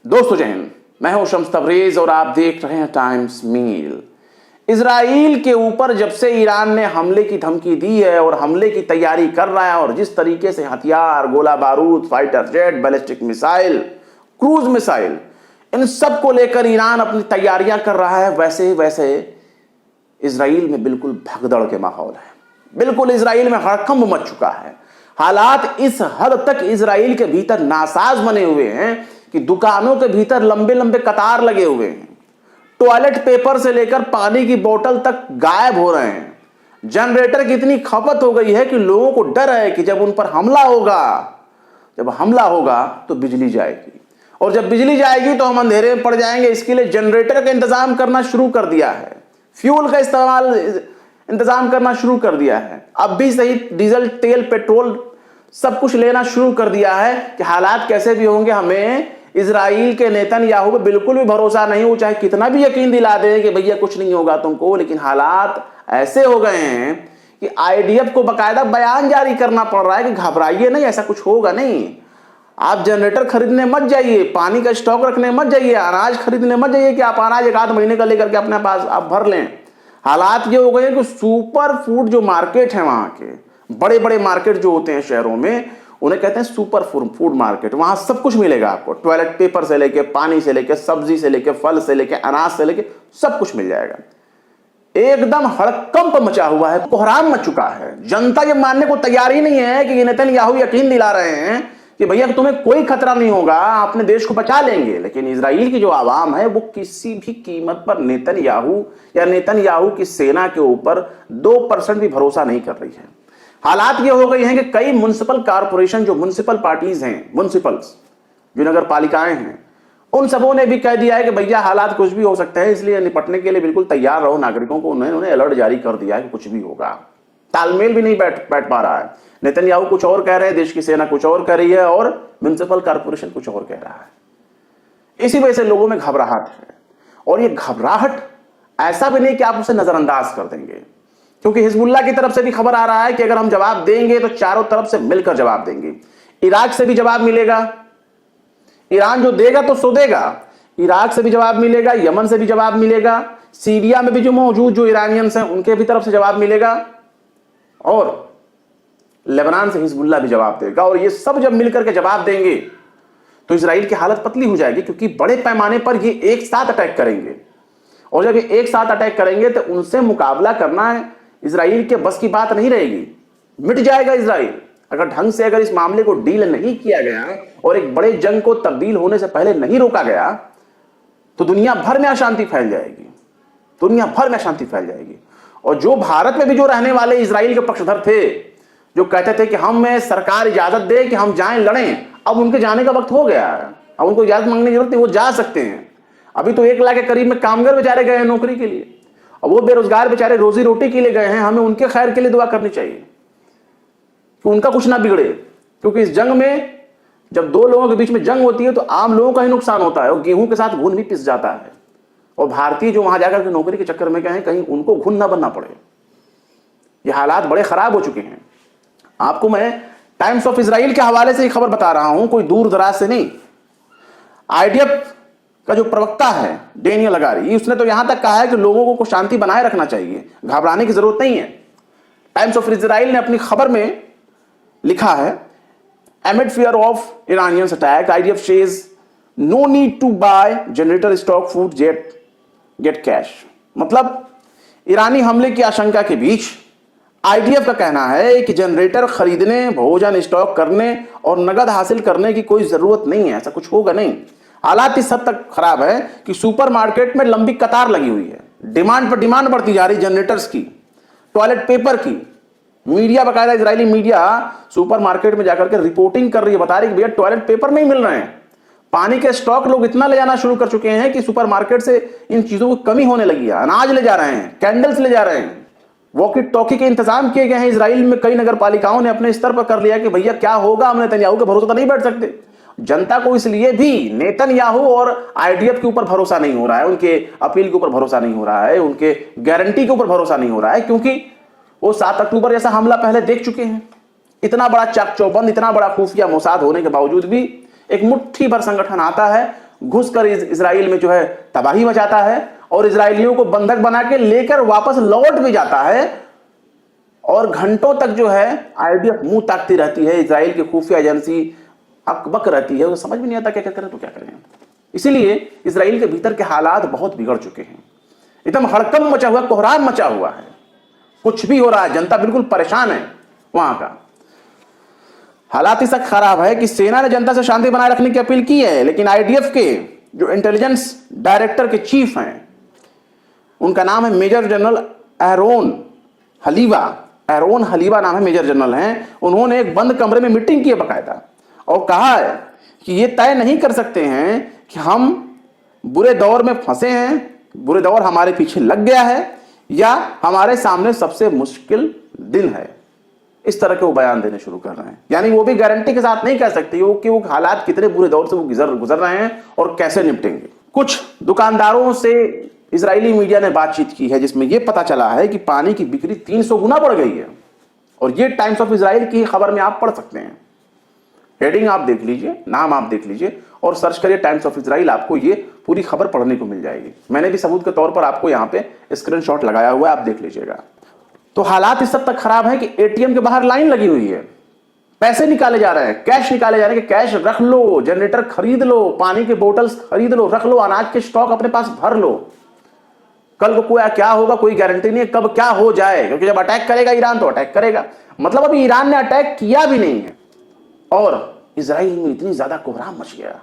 दोस्तों जय हिंद, मैं हूं शम्स तबरेज और आप देख रहे हैं टाइम्स मील। इजराइल के ऊपर जब से ईरान ने हमले की धमकी दी है और हमले की तैयारी कर रहा है और जिस तरीके से हथियार, गोला बारूद, fighter jet, ballistic missile, cruise missile, इन सब को लेकर ईरान अपनी तैयारियां कर रहा है, वैसे वैसे इजराइल में बिल्कुल भगदड़ के माहौल है। बिल्कुल इजराइल में हड़कंप मच चुका है। हालात इस हद तक इजराइल के भीतर नासाज बने हुए हैं कि दुकानों के भीतर लंबे लंबे कतार लगे हुए हैं। टॉयलेट पेपर से लेकर पानी की बोतल तक गायब हो रहे हैं। जनरेटर की इतनी खपत हो गई है कि लोगों को डर है कि जब उन पर हमला होगा तो बिजली जाएगी, और जब बिजली जाएगी तो हम अंधेरे में पड़ जाएंगे। इसके लिए जनरेटर का इंतजाम करना शुरू कर दिया है, फ्यूल का इंतजाम करना शुरू कर दिया है। अब भी सही डीजल, तेल, पेट्रोल सब कुछ लेना शुरू कर दिया है कि हालात कैसे भी होंगे। हमें इजराइल के नेतन्याहू पे बिल्कुल भी भरोसा नहीं हो, चाहे कितना भी यकीन दिला दें कि भैया कुछ नहीं होगा तुमको, लेकिन हालात ऐसे हो गए हैं कि आईडीएफ को बकायदा बयान जारी करना पड़ रहा है कि घबराइए नहीं, ऐसा कुछ होगा नहीं। आप जनरेटर खरीदने मत जाइए, पानी का स्टॉक रखने मत जाइए, अनाज खरीदने मत जाइए कि आप अनाज एक आध महीने का लेकर के अपने पास आप भर लें। हालात ये हो गए हैं कि सुपर फूड जो मार्केट है, वहां के बड़े बड़े मार्केट जो होते हैं शहरों में, उन्हें कहते हैं सुपर फूड मार्केट। वहां सब कुछ मिलेगा आपको, टॉयलेट पेपर से लेके, पानी से लेके, सब्जी से लेके, फल से लेके, अनाज से लेके सब कुछ मिल जाएगा। एकदम हड़कंप मचा हुआ है, कोहराम मच चुका है। जनता ये मानने को तैयार ही नहीं है कि नेतन्याहू यकीन दिला रहे हैं कि भैया तुम्हें कोई खतरा नहीं होगा, अपने देश को बचा लेंगे। लेकिन इजराइल की जो आवाम है वो किसी भी कीमत पर नेतन्याहू या नेतन्याहू की सेना के ऊपर 2% भी भरोसा नहीं कर रही है। हालात ये हो गई हैं कि कई म्युनिसिपल कारपोरेशन, जो म्युनिसिपल पार्टीज हैं, म्युनिसिपल्स जो नगर पालिकाएं हैं, उन सबों ने भी कह दिया है कि भैया हालात कुछ भी हो सकते हैं, इसलिए निपटने के लिए बिल्कुल तैयार रहो। नागरिकों को उन्होंने अलर्ट जारी कर दिया है कि कुछ भी होगा। तालमेल भी नहीं बैठ पा रहा है। नेतन्याहू कुछ और कह रहे हैं, देश की सेना कुछ और कह रही है, और म्युनिसिपल कारपोरेशन कुछ और कह रहा है। इसी वजह से लोगों में घबराहट है, और ये घबराहट ऐसा भी नहीं कि आप उसे नजरअंदाज कर देंगे, क्योंकि हिजबुल्लाह की तरफ से भी खबर आ रहा है कि अगर हम जवाब देंगे तो चारों तरफ से मिलकर जवाब देंगे। इराक से भी जवाब मिलेगा, ईरान जो देगा तो सो देगा। इराक से भी जवाब मिलेगा, यमन से भी जवाब मिलेगा, सीरिया में भी जो मौजूद जो ईरानियंस हैं उनके भी तरफ से जवाब मिलेगा, और लेबनान से हिजबुल्लाह भी जवाब देगा। और ये सब जब मिलकर के जवाब देंगे तो इजराइल की हालत पतली हो जाएगी, क्योंकि बड़े पैमाने पर ये एक साथ अटैक करेंगे, और जब ये एक साथ अटैक करेंगे तो उनसे मुकाबला करना इजराइल के बस की बात नहीं रहेगी। मिट जाएगा इजराइल अगर ढंग से इस मामले को डील नहीं किया गया और एक बड़े जंग को तब्दील होने से पहले नहीं रोका गया, तो दुनिया भर में अशांति फैल जाएगी, दुनिया भर में अशांति फैल जाएगी। और जो भारत में भी जो रहने वाले इजराइल के पक्षधर थे, जो कहते थे कि हमें सरकार इजाजत दे कि हम जाएं लड़ें, अब उनके जाने का वक्त हो गया है। अब उनको इजाजत मांगने की जरूरत नहीं, वो जा सकते हैं। अभी तो 1 लाख के करीब में कामगार बेचारे गए हैं नौकरी के लिए, और वो बेरोजगार बेचारे रोजी रोटी के लिए गए हैं। हमें उनके खैर के लिए दुआ करनी चाहिए कि उनका कुछ ना बिगड़े, क्योंकि इस जंग में जब दो लोगों के बीच में जंग होती है तो आम लोगों का ही नुकसान होता है, और गेहूं के साथ घुन भी पिस जाता है। और भारतीय जो वहां जाकर के नौकरी के चक्कर में गए हैं, कहीं उनको घुन ना बनना पड़े। ये हालात बड़े खराब हो चुके हैं। आपको मैं टाइम्स ऑफ इजराइल के हवाले से खबर बता रहा हूं, कोई दूर दराज से नहीं। आईडीएफ का जो प्रवक्ता है डेनियल हगारी, उसने तो यहां तक कहा है कि लोगों को शांति बनाए रखना चाहिए, घबराने की जरूरत नहीं है। टाइम्स ऑफ इजराइल ने अपनी खबर में लिखा है, amid fear of Iranians attack, IDF says no need to buy generator stock food get cash। मतलब ईरानी हमले की आशंका के बीच आईडीएफ का कहना है कि जनरेटर खरीदने, भोजन स्टॉक करने और नगद हासिल करने की कोई जरूरत नहीं है, ऐसा कुछ होगा नहीं। हालात इस हद तक खराब है कि सुपरमार्केट में लंबी कतार लगी हुई है, डिमांड पर डिमांड बढ़ती जा रही, जनरेटर्स की, टॉयलेट पेपर की। मीडिया, बकायदा इजरायली मीडिया सुपरमार्केट में जाकर के रिपोर्टिंग कर रही है, बता रही है कि भैया टॉयलेट पेपर नहीं मिल रहे हैं। पानी के स्टॉक लोग इतना ले जाना शुरू कर चुके हैं कि सुपरमार्केट से इन चीजों की कमी होने लगी है। अनाज ले जा रहे हैं, कैंडल्स ले जा रहे हैं, वॉकी टॉकी के इंतजाम किए गए हैं। इजराइल में कई नगर पालिकाओं ने अपने स्तर पर कर लिया कि भैया क्या होगा, हम नेतन्याहू के भरोसे तो नहीं बैठ सकते। जनता को इसलिए भी नेतन्याहू और आईडीएफ के ऊपर भरोसा नहीं हो रहा है, उनके अपील के ऊपर भरोसा नहीं हो रहा है, उनके गारंटी के ऊपर भरोसा नहीं हो रहा है, क्योंकि वो 7 अक्टूबर जैसा हमला पहले देख चुके हैं। इतना बड़ा चाक चौबंद, इतना बड़ा खुफिया मोसाद होने के बावजूद भी एक मुट्ठी भर संगठन आता है घुसकर इजराइल में जो है तबाही मचाता है और इजरायलियों को बंधक बना के लेकर वापस लौट भी जाता है और घंटों तक जो है आईडीएफ मुंह ताकती रहती है, इजराइल की खुफिया एजेंसी अकबक रहती है, उसे समझ में नहीं आता क्या क्या करें तो क्या करें। इसीलिए इजराइल के भीतर के हालात बहुत बिगड़ चुके हैं, एकदम हड़कंप मचा हुआ, कोहराम मचा हुआ है, कुछ भी हो रहा है, जनता बिल्कुल परेशान है। वहां का हालात इस तक खराब है कि सेना ने जनता से शांति बनाए रखने की अपील की है, लेकिन आईडीएफ के जो इंटेलिजेंस डायरेक्टर के चीफ हैं, उनका नाम है मेजर जनरल एरोन हलीवा नाम है, मेजर जनरल हैं। उन्होंने एक बंद कमरे में मीटिंग की है बाकायदा और कहा है कि ये तय नहीं कर सकते हैं कि हम बुरे दौर में फंसे हैं, बुरे दौर हमारे पीछे लग गया है या हमारे सामने सबसे मुश्किल दिन है। इस तरह के वो बयान देने शुरू कर रहे हैं, यानी वो भी गारंटी के साथ नहीं कह सकते कि वो हालात कितने बुरे दौर से वो गुजर रहे हैं और कैसे निपटेंगे। कुछ दुकानदारों से इजरायली मीडिया ने बातचीत की है जिसमें यह पता चला है कि पानी की बिक्री 300 गुना बढ़ गई है और ये टाइम्स ऑफ इजराइल की खबर में आप पढ़ सकते हैं। हेडिंग आप देख लीजिए, नाम आप देख लीजिए और सर्च करिए टाइम्स ऑफ इजराइल, आपको ये पूरी खबर पढ़ने को मिल जाएगी। मैंने भी सबूत के तौर पर आपको यहाँ पे स्क्रीनशॉट लगाया हुआ है, आप देख लीजिएगा। तो हालात इस हद तक खराब है कि एटीएम के बाहर लाइन लगी हुई है, पैसे निकाले जा रहे हैं, कैश निकाले जा रहे हैं कि कैश रख लो, जनरेटर खरीद लो, पानी के बोतल्स खरीद लो, रख लो, अनाज के स्टॉक अपने पास भर लो। कल को कोई क्या होगा कोई गारंटी नहीं है, कब क्या हो जाए, क्योंकि जब अटैक करेगा ईरान तो अटैक करेगा। मतलब अभी ईरान ने अटैक किया भी नहीं है और इजराइल में इतनी ज्यादा कोहराम मच गया।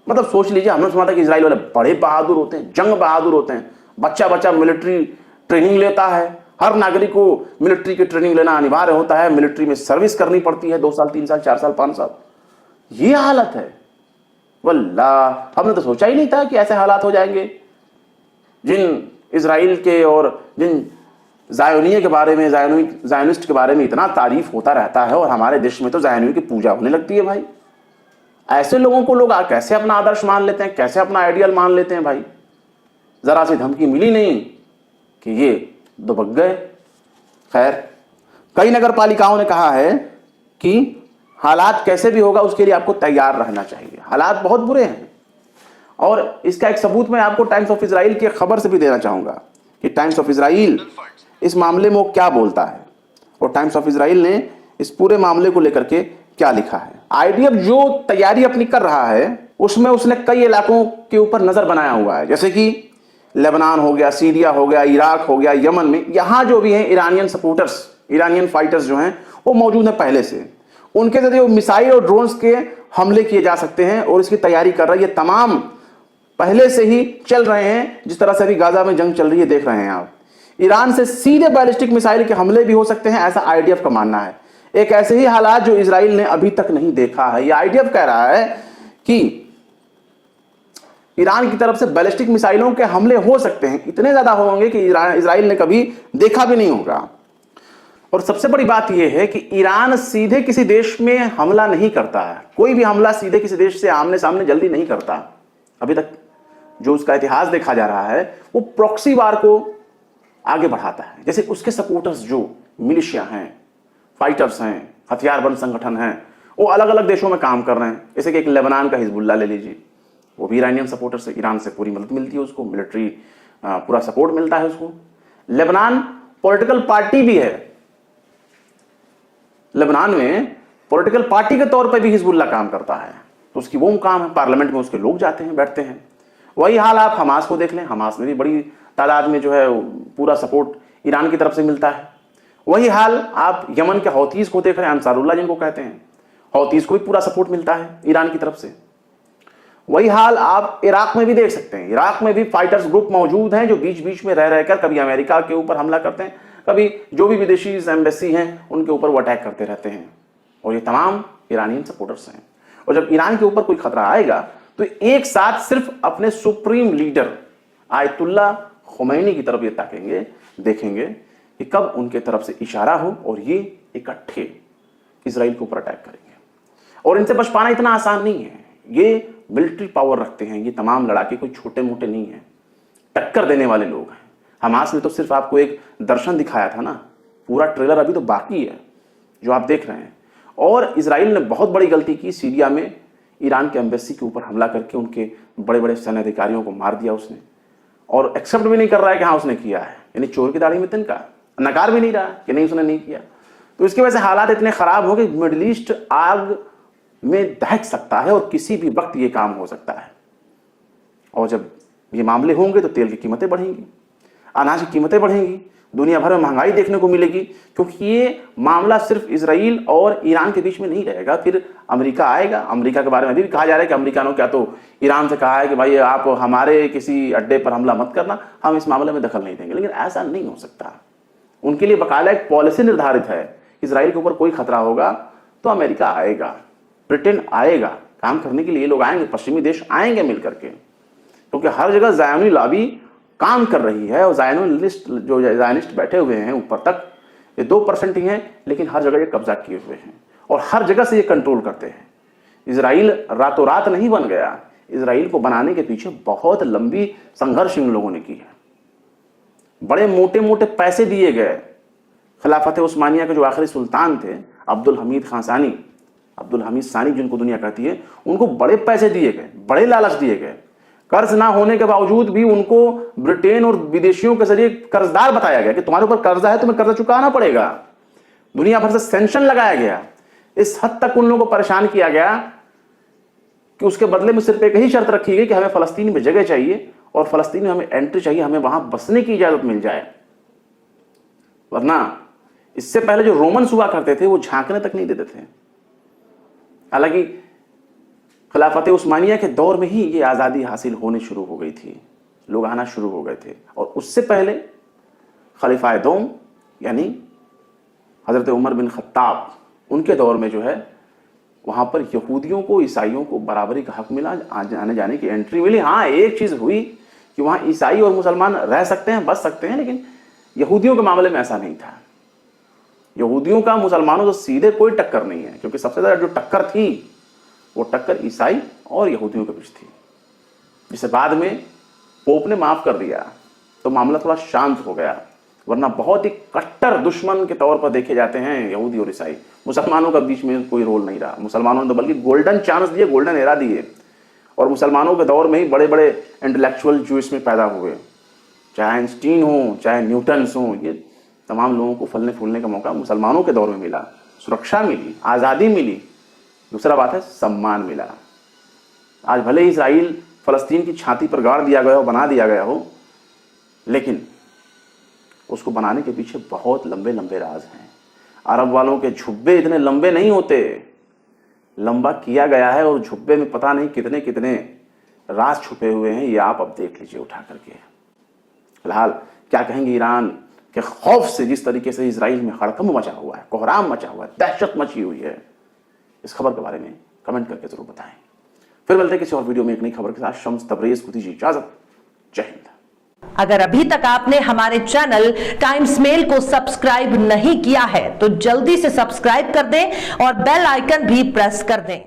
मतलब सोच लीजिए, हमने सुना था कि इजराइल वाले बड़े बहादुर होते हैं, जंग बहादुर होते हैं, बच्चा बच्चा मिलिट्री ट्रेनिंग लेता है, हर नागरिक को मिलिट्री की ट्रेनिंग लेना अनिवार्य होता है, मिलिट्री में सर्विस करनी पड़ती है 2 साल 3 साल 4 साल 5 साल। ये हालत है, वल्लाह हमने तो सोचा ही नहीं था कि ऐसे हालात हो जाएंगे। जिन इजराइल के और जिन जायोनिया के बारे में, जायोनिस्ट के बारे में इतना तारीफ होता रहता है और हमारे देश में तो जायोनियों की पूजा होने लगती है भाई। ऐसे लोगों को लोग कैसे अपना आदर्श मान लेते हैं, कैसे अपना आइडियल मान लेते हैं भाई। जरा सी धमकी मिली नहीं कि ये दुबक गए। खैर, कई नगर पालिकाओं ने कहा है कि हालात कैसे भी होगा उसके लिए आपको तैयार रहना चाहिए, हालात बहुत बुरे हैं। और इसका एक सबूत मैं आपको टाइम्स ऑफ इजराइल की खबर से भी देना चाहूंगा कि टाइम्स ऑफ इजराइल इस मामले में वो क्या बोलता है और टाइम्स ऑफ इजराइल ने इस पूरे मामले को लेकर के क्या लिखा है। आईडीएफ जो तैयारी अपनी कर रहा है उसमें उसने कई इलाकों के ऊपर नजर बनाया हुआ है, जैसे कि लेबनान हो गया, सीरिया हो गया, इराक हो गया, यमन में। यहां जो भी हैं ईरानियन सपोर्टर्स, ईरानियन फाइटर्स जो हैं वो मौजूद हैं पहले से। उनके जरिए मिसाइल और ड्रोन्स के हमले किए जा सकते हैं और इसकी तैयारी कर रहा है। ये तमाम पहले से ही चल रहे हैं, जिस तरह से अभी गाजा में जंग चल रही है देख रहे हैं आप। ईरान से सीधे बैलिस्टिक मिसाइल के हमले भी हो सकते हैं, ऐसा आईडीएफ का मानना है। एक ऐसे ही हालात जो इजराइल ने अभी तक नहीं देखा है। यह आईडीएफ कह रहा है कि ईरान की तरफ से बैलिस्टिक मिसाइलों के हमले हो सकते हैं, इतने ज्यादा होंगे कि इजराइल ने कभी देखा भी नहीं होगा। और सबसे बड़ी बात यह है कि ईरान सीधे किसी देश में हमला नहीं करता है, कोई भी हमला सीधे किसी देश से आमने सामने जल्दी नहीं करता। अभी तक जो उसका इतिहास देखा जा रहा है वो प्रॉक्सी वार को आगे बढ़ाता है। जैसे उसके सपोर्टर्स जो मिलिशिया हैं, फाइटर्स हैं, हथियारबंद संगठन हैं, वो अलग अलग देशों में काम कर रहे हैं। जैसे कि एक लेबनान का हिजबुल्लाह ले लीजिए, वो भी ईरानियन सपोर्टर्स है, ईरान से पूरी मदद मिलती है उसको, मिलिट्री पूरा सपोर्ट मिलता है उसको। लेबनान पॉलिटिकल पार्टी भी है, लेबनान में पॉलिटिकल पार्टी के तौर पर भी हिजबुल्लाह काम करता है, तो उसकी वो काम है, पार्लियामेंट में उसके लोग जाते हैं, बैठते हैं। वही हाल आप हमास को देख लें, हमास में भी बड़ी तादाद में जो है पूरा सपोर्ट ईरान की तरफ से मिलता है। वही हाल आप यमन के हौतीस को देख रहे हैं, अंसारुल्लाह जिनको कहते हैं, हौतीस को भी पूरा सपोर्ट मिलता है ईरान की तरफ से। वही हाल आप इराक में भी देख सकते हैं, इराक में भी फाइटर्स ग्रुप मौजूद हैं जो बीच बीच में रह रहकर कभी अमेरिका के ऊपर हमला करते हैं, कभी जो भी विदेशी एम्बेसी हैं उनके ऊपर वो अटैक करते रहते हैं, और ये तमाम ईरानियन सपोर्टर्स हैं। और जब ईरान के ऊपर कोई खतरा आएगा तो एक साथ सिर्फ अपने सुप्रीम लीडर आयतुल्लाह खुमैनी की तरफ ये ताकेंगे, देखेंगे कि कब उनके तरफ से इशारा हो और ये इकट्ठे इजराइल के ऊपर अटैक करेंगे। और इनसे बच पाना इतना आसान नहीं है, ये मिलिट्री पावर रखते हैं, ये तमाम लड़ाके कोई छोटे मोटे नहीं हैं, टक्कर देने वाले लोग हैं। हमास ने तो सिर्फ आपको एक दर्शन दिखाया था ना, पूरा ट्रेलर अभी तो बाकी है जो आप देख रहे हैं। और इजराइल ने बहुत बड़ी गलती की सीरिया में ईरान के एम्बेसी के ऊपर हमला करके उनके बड़े बड़े सैन्य अधिकारियों को मार दिया उसने, और एक्सेप्ट भी नहीं कर रहा है कि हाँ उसने किया है, यानी चोर की दाढ़ी में तिनका, नकार भी नहीं रहा कि नहीं उसने नहीं किया। तो इसकी वजह से हालात इतने खराब हो गए, मिडिल ईस्ट आग में दहक सकता है और किसी भी वक्त ये काम हो सकता है। और जब ये मामले होंगे तो तेल की कीमतें बढ़ेंगी, अनाज की कीमतें बढ़ेंगी, दुनिया भर में महंगाई देखने को मिलेगी, क्योंकि ये मामला सिर्फ इजराइल और ईरान के बीच में नहीं रहेगा, फिर अमेरिका आएगा। अमेरिका के बारे में अभी भी कहा जा रहा है कि अमेरिका ने क्या तो ईरान से कहा है कि भाई आप हमारे किसी अड्डे पर हमला मत करना, हम इस मामले में दखल नहीं देंगे। लेकिन ऐसा नहीं हो सकता, उनके लिए बकायदा एक पॉलिसी निर्धारित है। इजराइल के ऊपर कोई खतरा होगा तो अमेरिका आएगा, ब्रिटेन आएगा, काम करने के लिए लोग आएंगे, पश्चिमी देश आएंगे मिल करके, क्योंकि हर जगह ज़ायोनी लॉबी काम कर रही है। और ज़ायनिस्ट बैठे हुए हैं ऊपर तक, ये 2% ही हैं, लेकिन हर जगह ये कब्जा किए हुए हैं और हर जगह से ये कंट्रोल करते हैं। इजराइल रातों रात नहीं बन गया, इजराइल को बनाने के पीछे बहुत लंबी संघर्ष इन लोगों ने की है। बड़े मोटे मोटे पैसे दिए गए। खिलाफत उस्मानिया के जो आखिरी सुल्तान थे अब्दुल हमीद सानी जिनको दुनिया कहती है, उनको बड़े पैसे दिए गए, बड़े लालच दिए गए। कर्ज ना होने के बावजूद भी उनको ब्रिटेन और विदेशियों के जरिए कर्जदार बताया गया कि तुम्हारे ऊपर कर्जा है, तुम्हें कर्जा चुकाना पड़ेगा। दुनिया भर से सैंक्शन लगाया गया। इस हद तक उन लोगों को परेशान किया गया कि उसके बदले में सिर्फ एक ही शर्त रखी गई कि हमें फलस्तीन में जगह चाहिए और फलस्तीन में हमें एंट्री चाहिए, हमें वहां बसने की इजाजत मिल जाए। वरना इससे पहले जो रोमन्स हुआ करते थे वो झांकने तक नहीं देते थे। हालांकि खिलाफत उस्मानिया के दौर में ही ये आज़ादी हासिल होने शुरू हो गई थी, लोग आना शुरू हो गए थे। और उससे पहले खलीफा दोम यानी हज़रत उमर बिन खत्ताब, उनके दौर में जो है वहाँ पर यहूदियों को ईसाइयों को बराबरी का हक मिला, आने जाने की एंट्री मिली। हाँ, एक चीज़ हुई कि वहाँ ईसाई और मुसलमान रह सकते हैं, बच सकते हैं, लेकिन यहूदियों के मामले में ऐसा नहीं था। यहूदियों का मुसलमानों से सीधे कोई टक्कर नहीं है, क्योंकि सबसे ज़्यादा जो टक्कर थी वो टक्कर ईसाई और यहूदियों के बीच थी, जिसे बाद में पोप ने माफ़ कर दिया तो मामला थोड़ा शांत हो गया। वरना बहुत ही कट्टर दुश्मन के तौर पर देखे जाते हैं यहूदी और ईसाई। मुसलमानों का बीच में कोई रोल नहीं रहा। मुसलमानों ने तो बल्कि गोल्डन चांस दिए, गोल्डन एरा दिए, और मुसलमानों के दौर में ही बड़े बड़े इंटेलेक्चुअल जो इसमें पैदा हुए, चाहे आइंस्टीन हो, चाहे न्यूटन्स हो, ये तमाम लोगों को फलने फूलने का मौका मुसलमानों के दौर में मिला। सुरक्षा मिली, आज़ादी मिली, दूसरा बात है सम्मान मिला। आज भले ही इजराइल फलस्तीन की छाती पर गाड़ दिया गया हो, बना दिया गया हो, लेकिन उसको बनाने के पीछे बहुत लंबे लंबे राज हैं। अरब वालों के झुब्बे इतने लंबे नहीं होते, लंबा किया गया है, और झुब्बे में पता नहीं कितने कितने राज छुपे हुए हैं। ये आप अब देख लीजिए उठा करके। फिलहाल क्या कहेंगे ईरान के खौफ से, जिस तरीके से इजराइल में हड़कंप मचा हुआ है, कोहराम मचा हुआ है, दहशत मची हुई है, इस खबर के बारे में कमेंट करके जरूर बताएं। फिर मिलते हैं किसी और वीडियो में एक नई खबर के साथ। शम्स तबरेज को दीजिए इजाजत। जय हिंद। अगर अभी तक आपने हमारे चैनल टाइम्स मेल को सब्सक्राइब नहीं किया है तो जल्दी से सब्सक्राइब कर दें और बेल आइकन भी प्रेस कर दें।